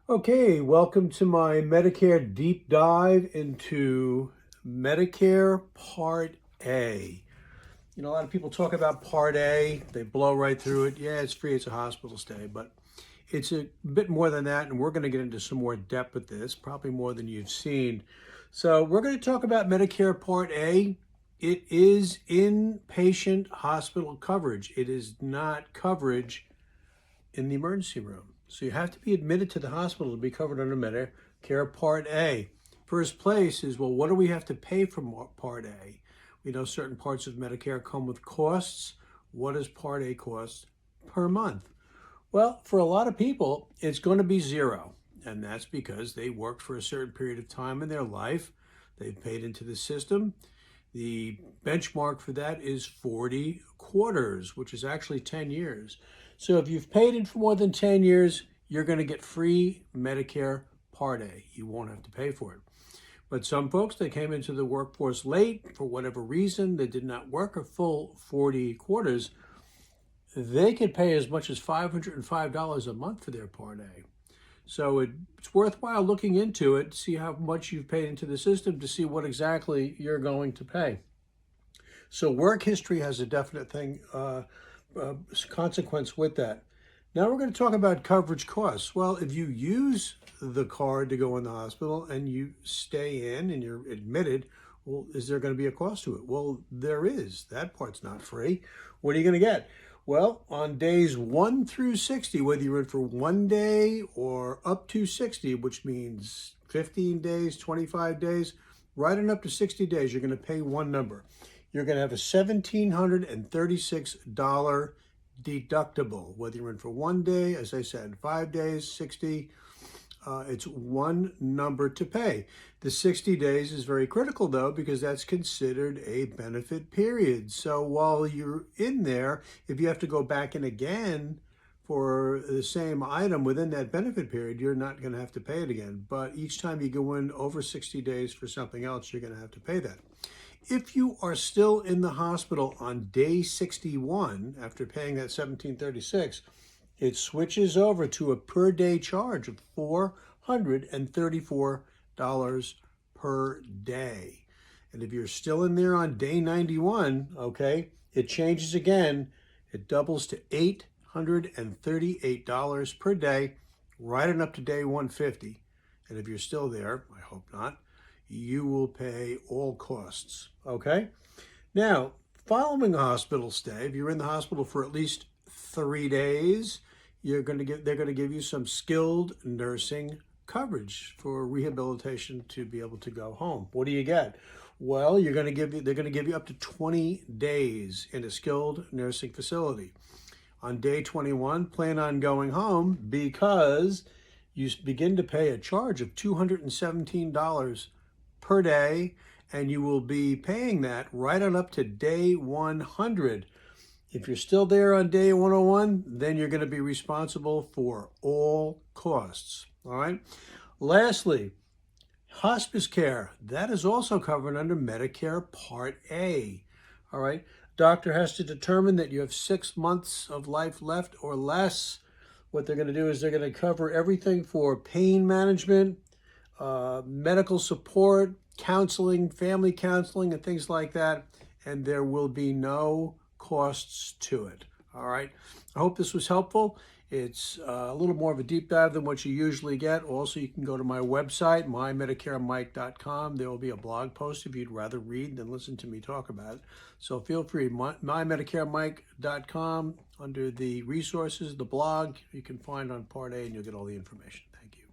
Okay, welcome to my Medicare deep dive into Medicare Part A. You know, a lot of people talk about Part A, they blow right through it. Yeah, it's free, it's a hospital stay, but it's a bit more than that, and we're going to get into some more depth with this, probably more than you've seen. So, we're going to talk about Medicare Part A. It is inpatient hospital coverage, it is not coverage in the emergency room. So you have to be admitted to the hospital to be covered under Medicare Part A. First place is, well, what do we have to pay for Part A? We know certain parts of Medicare come with costs. What does Part A cost per month? Well, for a lot of people, it's going to be zero. And that's because they worked for a certain period of time in their life. They've paid into the system. The benchmark for that is 40 quarters, which is actually 10 years. So if you've paid in for more than 10 years, you're going to get free Medicare Part A. You won't have to pay for it. But some folks, they came into the workforce late for whatever reason, they did not work a full 40 quarters, they could pay as much as $505 a month for their Part A. So it's worthwhile looking into it, see how much you've paid into the system to see what exactly you're going to pay. So work history has a definite consequence with that. Now we're going to talk about coverage costs. Well, if you use the card to go in the hospital and you stay in and you're admitted, well, is there going to be a cost to it? Well, there is. That part's not free. What are you going to get? Well, on days 1 through 60, whether you're in for 1 day or up to 60, which means 15 days, 25 days, right on up to 60 days, you're going to pay one number. You're going to have a $1,736 deductible, whether you're in for 1 day, as I said, 5 days, 60, it's one number to pay. The 60 days is very critical, though, because that's considered a benefit period. So while you're in there, if you have to go back in again for the same item within that benefit period, you're not going to have to pay it again. But each time you go in over 60 days for something else, you're going to have to pay that. If you are still in the hospital on day 61 after paying that $1,736, it switches over to a per day charge of $434 per day. And if you're still in there on day 91, okay, it changes again. It doubles to $838 per day, right on up to day 150. And if you're still there, I hope not, you will pay all costs, okay? Now, following a hospital stay, if you're in the hospital for at least 3 days, they're going to give you some skilled nursing coverage for rehabilitation to be able to go home. What do you get? Well, they're going to give you up to 20 days in a skilled nursing facility. On day 21, plan on going home because you begin to pay a charge of $217 per day, and you will be paying that right on up to day 100. If you're still there on day 101, then you're going to be responsible for all costs. All right. Lastly, hospice care. That is also covered under Medicare Part A. All right. Doctor has to determine that you have 6 months of life left or less. What they're going to do is they're going to cover everything for pain management, medical support, counseling, family counseling, and things like that. And there will be no costs to it. All right. I hope this was helpful. It's a little more of a deep dive than what you usually get. Also, you can go to my website, mymedicaremike.com. There will be a blog post if you'd rather read than listen to me talk about it. So feel free, mymedicaremike.com. Under the resources, the blog, you can find on Part A, and you'll get all the information. Thank you.